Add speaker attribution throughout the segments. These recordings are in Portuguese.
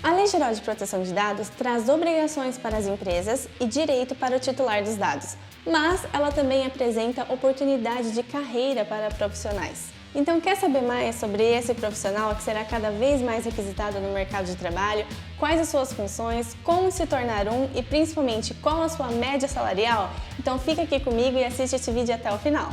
Speaker 1: A Lei Geral de Proteção de Dados traz obrigações para as empresas e direito para o titular dos dados, mas ela também apresenta oportunidade de carreira para profissionais. Então, quer saber mais sobre esse profissional que será cada vez mais requisitado no mercado de trabalho? Quais as suas funções, como se tornar um e principalmente qual a sua média salarial? Então fica aqui comigo e assiste esse vídeo até o final.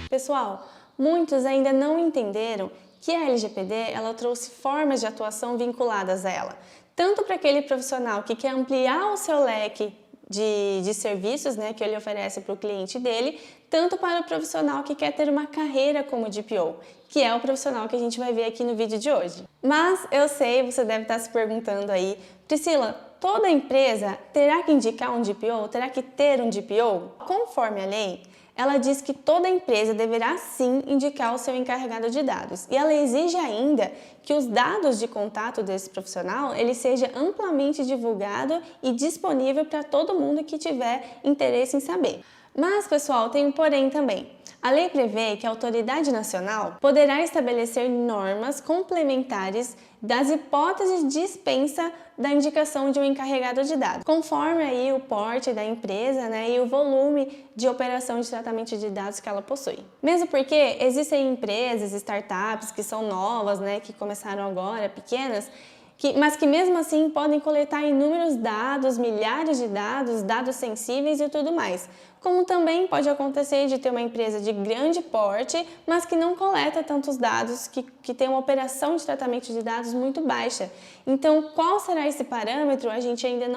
Speaker 1: Pessoal, muitos ainda não entenderam que a LGPD ela trouxe formas de atuação vinculadas a ela, tanto para aquele profissional que quer ampliar o seu leque de serviços, que ele oferece para o cliente dele, tanto para o profissional que quer ter uma carreira como DPO, que é o profissional que a gente vai ver aqui no vídeo de hoje. Mas eu sei, você deve estar se perguntando aí, Priscila, toda empresa terá que indicar um DPO? Terá que ter um DPO? Conforme a lei, ela diz que toda empresa deverá sim indicar o seu encarregado de dados e ela exige ainda que os dados de contato desse profissional ele seja amplamente divulgado e disponível para todo mundo que tiver interesse em saber. Mas, pessoal, tem um porém também. A lei prevê que a autoridade nacional poderá estabelecer normas complementares das hipóteses de dispensa da indicação de um encarregado de dados, conforme aí o porte da empresa, e o volume de operação de tratamento de dados que ela possui. Mesmo porque existem empresas, startups que são novas, que começaram agora, pequenas, mas que mesmo assim podem coletar inúmeros dados, milhares de dados, dados sensíveis e tudo mais. Como também pode acontecer de ter uma empresa de grande porte, mas que não coleta tantos dados, que tem uma operação de tratamento de dados muito baixa. Então, qual será esse parâmetro? A gente ainda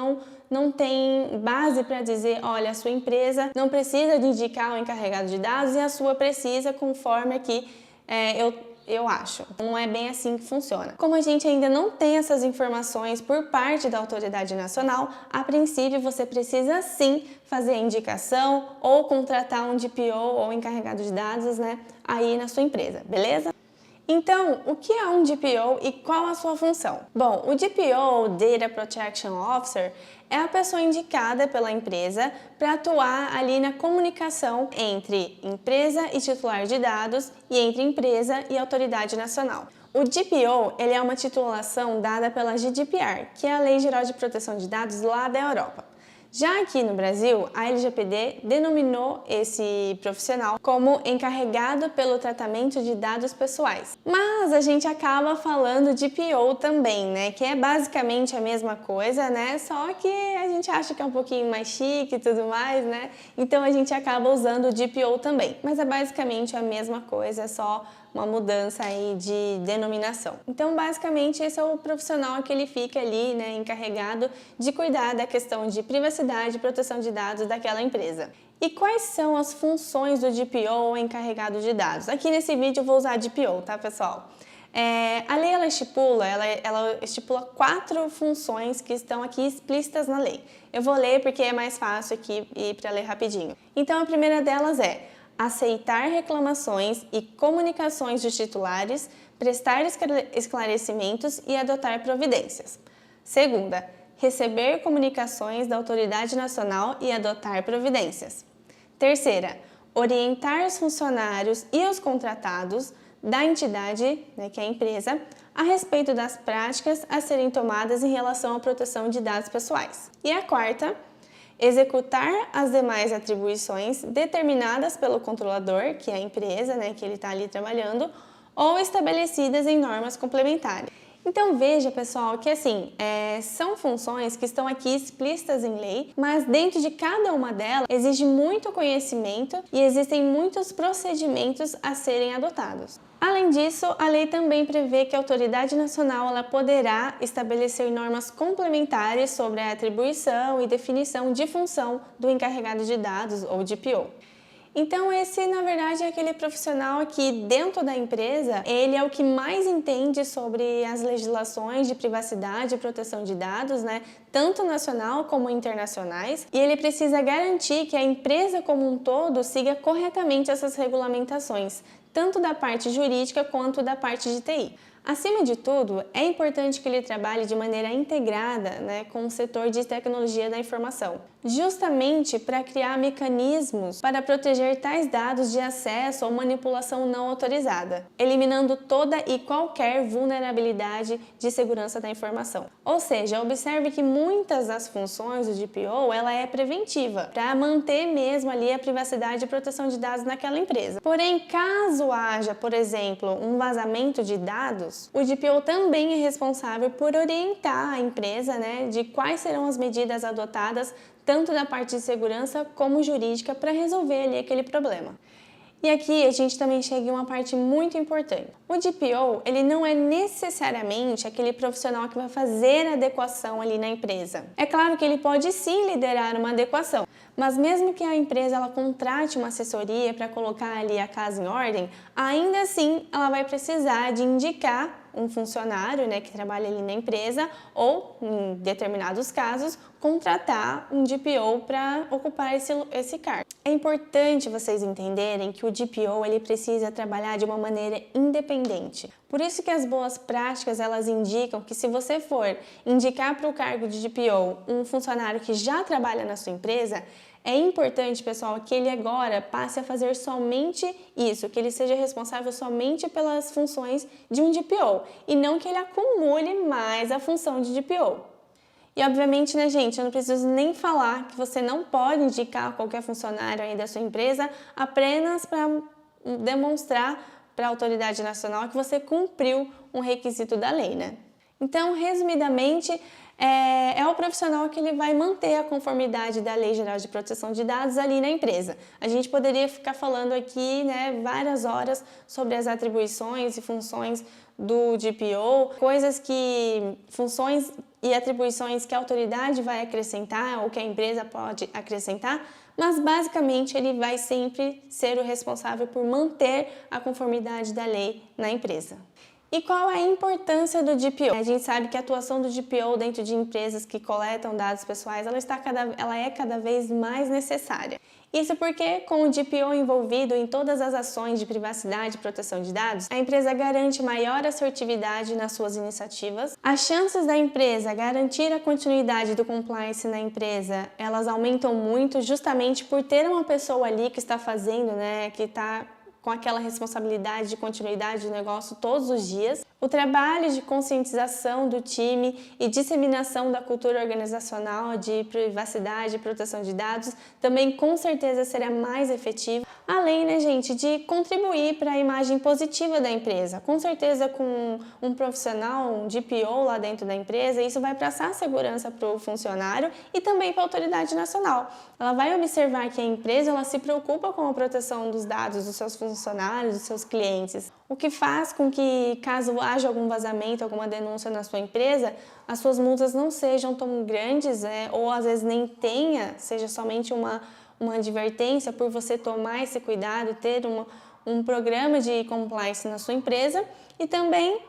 Speaker 1: não tem base para dizer, olha, a sua empresa não precisa de indicar o encarregado de dados e a sua precisa, conforme aqui eu acho. Não é bem assim que funciona. Como a gente ainda não tem essas informações por parte da autoridade nacional, a princípio você precisa sim fazer a indicação ou contratar um DPO ou encarregado de dados, aí na sua empresa, beleza? Então, o que é um DPO e qual a sua função? Bom, o DPO, Data Protection Officer, é a pessoa indicada pela empresa para atuar ali na comunicação entre empresa e titular de dados e entre empresa e autoridade nacional. O DPO ele é uma titulação dada pela GDPR, que é a Lei Geral de Proteção de Dados lá da Europa. Já aqui no Brasil, a LGPD denominou esse profissional como encarregado pelo tratamento de dados pessoais. Mas a gente acaba falando de DPO também, que é basicamente a mesma coisa, só que a gente acha que é um pouquinho mais chique e tudo mais, Então a gente acaba usando o DPO também. Mas é basicamente a mesma coisa, é só uma mudança aí de denominação. Então, basicamente, esse é o profissional que ele fica ali, encarregado de cuidar da questão de privacidade e proteção de dados daquela empresa. E quais são as funções do DPO ou encarregado de dados? Aqui nesse vídeo eu vou usar DPO, tá, pessoal? A lei ela estipula 4 funções que estão aqui explícitas na lei. Eu vou ler porque é mais fácil aqui e para ler rapidinho. Então, a primeira delas é aceitar reclamações e comunicações dos titulares, prestar esclarecimentos e adotar providências. Segunda, receber comunicações da autoridade nacional e adotar providências. Terceira, orientar os funcionários e os contratados da entidade, que é a empresa, a respeito das práticas a serem tomadas em relação à proteção de dados pessoais. E a quarta, executar as demais atribuições determinadas pelo controlador, que é a empresa, que ele está ali trabalhando, ou estabelecidas em normas complementares. Então veja, pessoal, que são funções que estão aqui explícitas em lei, mas dentro de cada uma delas exige muito conhecimento e existem muitos procedimentos a serem adotados. Além disso, a lei também prevê que a autoridade nacional ela poderá estabelecer normas complementares sobre a atribuição e definição de função do encarregado de dados ou DPO. Então esse, na verdade, é aquele profissional que dentro da empresa, ele é o que mais entende sobre as legislações de privacidade e proteção de dados, tanto nacional como internacionais, e ele precisa garantir que a empresa como um todo siga corretamente essas regulamentações, tanto da parte jurídica quanto da parte de TI. Acima de tudo, é importante que ele trabalhe de maneira integrada, com o setor de tecnologia da informação, justamente para criar mecanismos para proteger tais dados de acesso ou manipulação não autorizada, eliminando toda e qualquer vulnerabilidade de segurança da informação. Ou seja, observe que muitas das funções do DPO ela é preventiva, para manter mesmo ali a privacidade e proteção de dados naquela empresa. Porém, caso haja, por exemplo, um vazamento de dados, o DPO também é responsável por orientar a empresa, de quais serão as medidas adotadas, tanto da parte de segurança como jurídica, para resolver ali aquele problema. E aqui a gente também chega em uma parte muito importante. O DPO, ele não é necessariamente aquele profissional que vai fazer a adequação ali na empresa. É claro que ele pode sim liderar uma adequação, mas mesmo que a empresa ela contrate uma assessoria para colocar ali a casa em ordem, ainda assim ela vai precisar de indicar um funcionário, que trabalha ali na empresa, ou, em determinados casos, contratar um DPO para ocupar esse cargo. É importante vocês entenderem que o DPO ele precisa trabalhar de uma maneira independente. Por isso que as boas práticas elas indicam que se você for indicar para o cargo de DPO um funcionário que já trabalha na sua empresa, é importante, pessoal, que ele agora passe a fazer somente isso, que ele seja responsável somente pelas funções de um DPO e não que ele acumule mais a função de DPO. E obviamente, gente, eu não preciso nem falar que você não pode indicar qualquer funcionário aí da sua empresa apenas para demonstrar para a autoridade nacional que você cumpriu um requisito da lei, Então, resumidamente, é o profissional que ele vai manter a conformidade da Lei Geral de Proteção de Dados ali na empresa. A gente poderia ficar falando aqui, várias horas sobre as atribuições e funções do DPO, funções e atribuições que a autoridade vai acrescentar ou que a empresa pode acrescentar, mas basicamente ele vai sempre ser o responsável por manter a conformidade da lei na empresa. E qual é a importância do DPO? A gente sabe que a atuação do DPO dentro de empresas que coletam dados pessoais, ela é cada vez mais necessária. Isso porque, com o DPO envolvido em todas as ações de privacidade e proteção de dados, a empresa garante maior assertividade nas suas iniciativas. As chances da empresa garantir a continuidade do compliance na empresa, elas aumentam muito justamente por ter uma pessoa ali que está fazendo, que está com aquela responsabilidade de continuidade do negócio todos os dias. O trabalho de conscientização do time e disseminação da cultura organizacional de privacidade e proteção de dados também com certeza será mais efetivo, além, gente, de contribuir para a imagem positiva da empresa. Com certeza com um profissional, um DPO lá dentro da empresa, isso vai passar segurança para o funcionário e também para a autoridade nacional. Ela vai observar que a empresa ela se preocupa com a proteção dos dados dos seus funcionários, dos seus clientes, o que faz com que, caso haja algum vazamento, alguma denúncia na sua empresa, as suas multas não sejam tão grandes, ou às vezes nem seja somente uma advertência por você tomar esse cuidado, ter um programa de compliance na sua empresa e também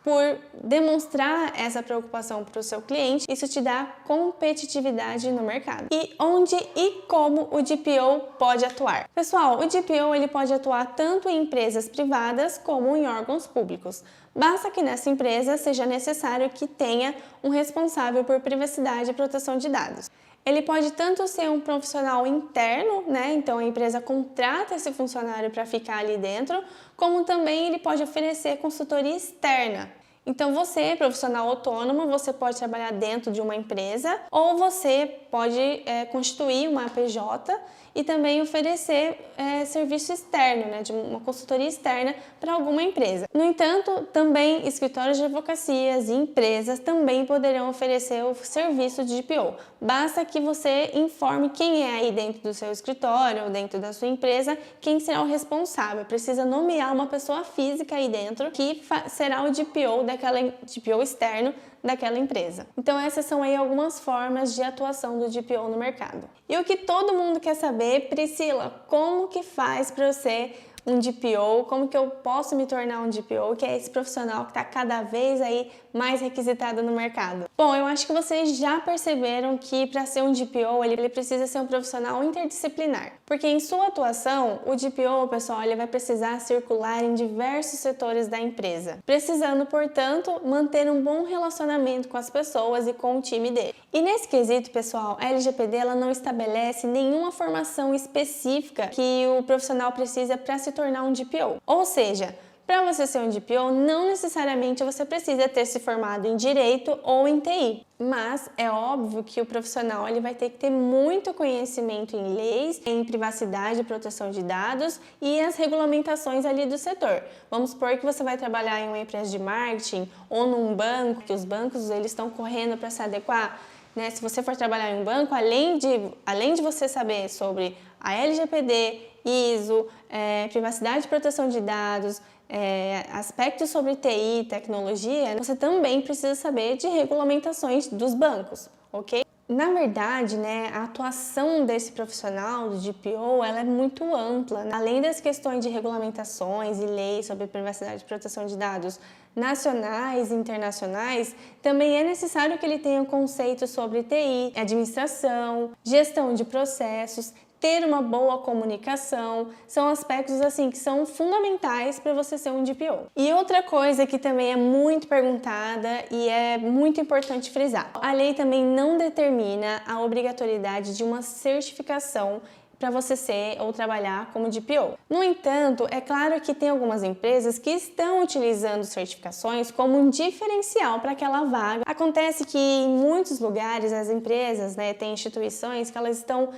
Speaker 1: por demonstrar essa preocupação para o seu cliente, isso te dá competitividade no mercado. E onde e como o DPO pode atuar? Pessoal, o DPO ele pode atuar tanto em empresas privadas como em órgãos públicos. Basta que nessa empresa seja necessário que tenha um responsável por privacidade e proteção de dados. Ele pode tanto ser um profissional interno, então a empresa contrata esse funcionário para ficar ali dentro, como também ele pode oferecer consultoria externa. Então você, profissional autônomo, você pode trabalhar dentro de uma empresa ou você pode constituir uma PJ e também oferecer serviço externo, de uma consultoria externa para alguma empresa. No entanto, também escritórios de advocacias e empresas também poderão oferecer o serviço de DPO. Basta que você informe quem é aí dentro do seu escritório ou dentro da sua empresa, quem será o responsável. Precisa nomear uma pessoa física aí dentro que será o DPO externo daquela empresa. Então essas são aí algumas formas de atuação do DPO no mercado. E o que todo mundo quer saber, Priscila, como que faz para eu ser um DPO, como que eu posso me tornar um DPO, que é esse profissional que está cada vez aí mais requisitado no mercado? Bom, eu acho que vocês já perceberam que para ser um DPO, ele precisa ser um profissional interdisciplinar. Porque em sua atuação, o DPO, pessoal, ele vai precisar circular em diversos setores da empresa, precisando, portanto, manter um bom relacionamento com as pessoas e com o time dele. E nesse quesito, pessoal, a LGPD ela não estabelece nenhuma formação específica que o profissional precisa para se tornar um DPO. Ou seja, para você ser um DPO, não necessariamente você precisa ter se formado em Direito ou em TI, mas é óbvio que o profissional ele vai ter que ter muito conhecimento em leis, em privacidade e proteção de dados e as regulamentações ali do setor. Vamos supor que você vai trabalhar em uma empresa de marketing ou num banco, que os bancos eles estão correndo para se adequar. Né? Se você for trabalhar em um banco, além de você saber sobre a LGPD, ISO, privacidade e proteção de dados, aspectos sobre TI, tecnologia, você também precisa saber de regulamentações dos bancos, ok? Na verdade, né, a atuação desse profissional do DPO ela é muito ampla. Além das questões de regulamentações e leis sobre privacidade e proteção de dados nacionais e internacionais, também é necessário que ele tenha conceitos sobre TI, administração, gestão de processos, ter uma boa comunicação, são aspectos assim que são fundamentais para você ser um DPO. E outra coisa que também é muito perguntada e é muito importante frisar, a lei também não determina a obrigatoriedade de uma certificação para você ser ou trabalhar como DPO. No entanto, é claro que tem algumas empresas que estão utilizando certificações como um diferencial para aquela vaga. Acontece que em muitos lugares as empresas, né, têm instituições que elas estão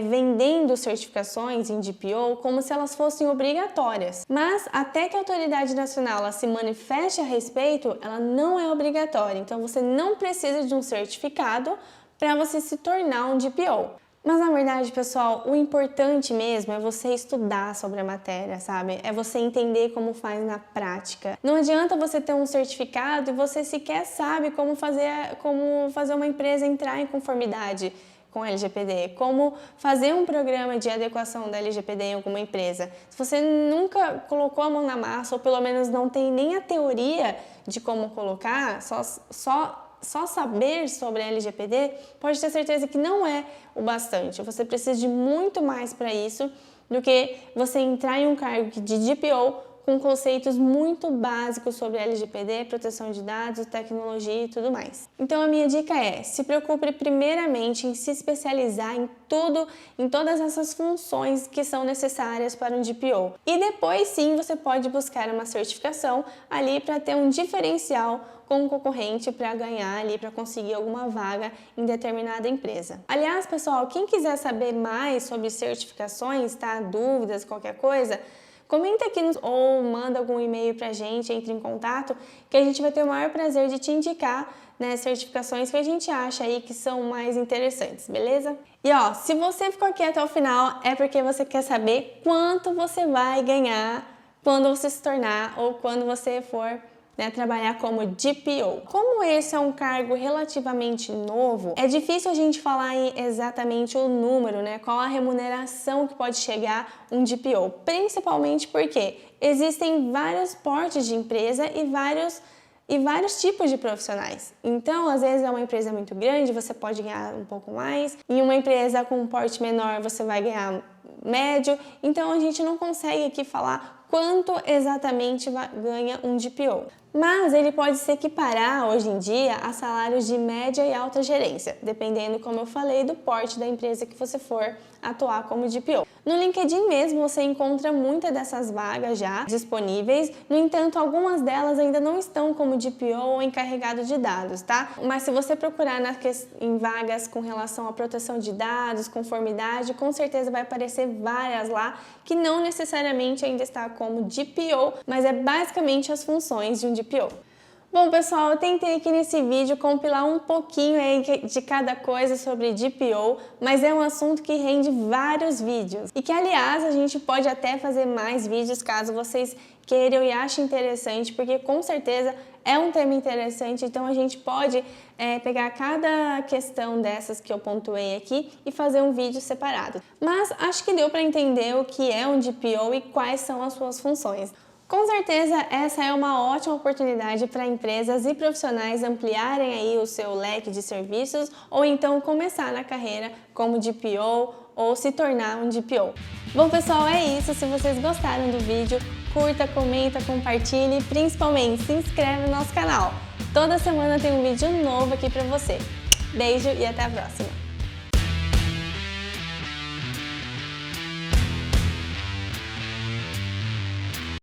Speaker 1: vendendo certificações em DPO como se elas fossem obrigatórias. Mas até que a autoridade nacional ela se manifeste a respeito, ela não é obrigatória. Então você não precisa de um certificado para você se tornar um DPO. Mas na verdade, pessoal, o importante mesmo é você estudar sobre a matéria, sabe? É você entender como faz na prática. Não adianta você ter um certificado e você sequer sabe como fazer uma empresa entrar em conformidade com a LGPD, como fazer um programa de adequação da LGPD em alguma empresa. Se você nunca colocou a mão na massa, ou pelo menos não tem nem a teoria de como colocar, só saber sobre a LGPD, pode ter certeza que não é o bastante. Você precisa de muito mais para isso do que você entrar em um cargo de DPO com conceitos muito básicos sobre LGPD, proteção de dados, tecnologia e tudo mais. Então a minha dica é, se preocupe primeiramente em se especializar em todas essas funções que são necessárias para um DPO. E depois sim você pode buscar uma certificação ali para ter um diferencial com o concorrente para ganhar ali, para conseguir alguma vaga em determinada empresa. Aliás, pessoal, quem quiser saber mais sobre certificações, tá? Dúvidas, qualquer coisa, comenta aqui ou manda algum e-mail pra gente, entre em contato, que a gente vai ter o maior prazer de te indicar, né, certificações que a gente acha aí que são mais interessantes, beleza? E ó, se você ficou aqui até o final, é porque você quer saber quanto você vai ganhar quando você se tornar ou quando você for trabalhar como DPO. Como esse é um cargo relativamente novo, é difícil a gente falar em exatamente o número, né? Qual a remuneração que pode chegar um DPO, principalmente porque existem vários portes de empresa e vários tipos de profissionais. Então, às vezes é uma empresa muito grande, você pode ganhar um pouco mais, em uma empresa com um porte menor você vai ganhar médio, então a gente não consegue aqui falar quanto exatamente ganha um DPO. Mas ele pode se equiparar hoje em dia a salários de média e alta gerência, dependendo, como eu falei, do porte da empresa que você for atuar como DPO. No LinkedIn mesmo você encontra muitas dessas vagas já disponíveis, no entanto, algumas delas ainda não estão como DPO ou encarregado de dados, tá? Mas se você procurar em vagas com relação à proteção de dados, conformidade, com certeza vai aparecer várias lá que não necessariamente ainda está como DPO, mas é basicamente as funções de um DPO. Bom, pessoal, eu tentei aqui nesse vídeo compilar um pouquinho aí de cada coisa sobre DPO, mas é um assunto que rende vários vídeos e que, aliás, a gente pode até fazer mais vídeos caso vocês queiram e achem interessante, porque com certeza é um tema interessante, então a gente pode pegar cada questão dessas que eu pontuei aqui e fazer um vídeo separado. Mas acho que deu para entender o que é um DPO e quais são as suas funções. Com certeza, essa é uma ótima oportunidade para empresas e profissionais ampliarem aí o seu leque de serviços ou então começar na carreira como DPO ou se tornar um DPO. Bom pessoal, é isso. Se vocês gostaram do vídeo, curta, comenta, compartilhe e principalmente se inscreve no nosso canal. Toda semana tem um vídeo novo aqui pra você. Beijo e até a próxima!